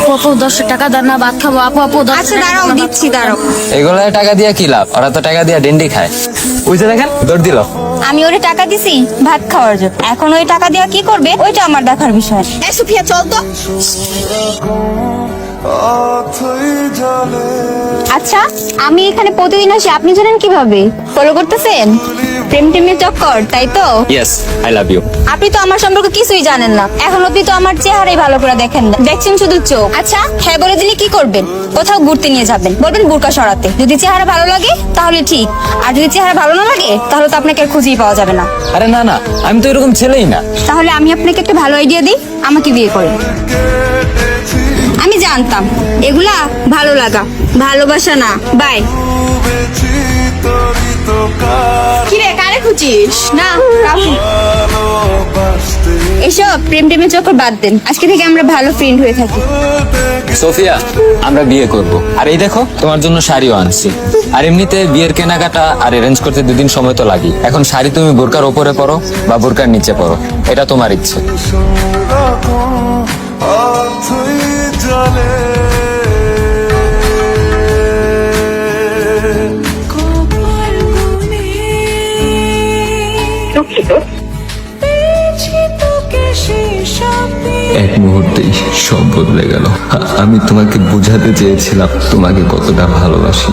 আপু আপু 10 টাকা দেন না, ভাত খাবো। আপু আপু 10 আচ্ছা দাঁড়াও, দিচ্ছি দাঁড়াও। এগুলো টাকা দিয়ে কি লাভ? ওরা তো টাকা দিয়ে ডেন্ডি খায়। ওই যে দেখেন দৌড় দিল। আমি ওরে টাকা দিছি ভাত খাওয়ার জন্য, এখন ওই টাকা দেওয়া কি করবে ওইটা আমার দেখার বিষয়। এই সুফিয়া চল তো। আচ্ছা আমি এখানে প্রতিদিন আসি, আপনি জানেন কিভাবে? ফলো করতেছেন? প্রেম টেমের চক্কর, তাই তো? Yes, I love you. আপনি তো আমার সম্পর্কে কিছুই জানেন না, এখন অব্দি তো আমার চেহারাই ভালো করে দেখেন না, দেখছেন শুধু চোখ। আচ্ছা হ্যাঁ বলে দিলে কি করবেন? কোথাও ঘুরতে নিয়ে যাবেন, বলবেন বোরকা সরাতে। যদি চেহারা ভালো লাগে তাহলে ঠিক, আর যদি চেহারা ভালো না লাগে তাহলে তো আপনাকে আর খুঁজেই পাওয়া যাবে না। আরে না না, আমি তো এরকম ছেলেই না। তাহলে আমি আপনাকে একটা ভালো আইডিয়া দিই, আমাকে বিয়ে করেন। আমি জানতাম এগুলা ভালো লাগা, ভালোবাসা না। বাই। কিরে কারে খুঁজিস? না কাউকে। এসব প্রেম টেমের চক্কর বাদ দেন, আজকে থেকে আমরা ভালো ফ্রেন্ড হয়ে থাকি। সোফিয়া, আমরা বিয়ে করব। আর এই দেখো তোমার জন্য শাড়িও আনছি। আর এমনিতে বিয়ের কেনাকাটা আর অ্যারেঞ্জ করতে 2 দিন সময় তো লাগে। এখন শাড়ি তুমি বোরকার ওপরে পরো বা বোরকার নিচে পরো, এটা তোমার ইচ্ছে। এক মুহূর্তেই সব বদলে গেল। আমি তোমাকে বোঝাতে চেয়েছিলাম তোমাকে কতটা ভালোবাসি।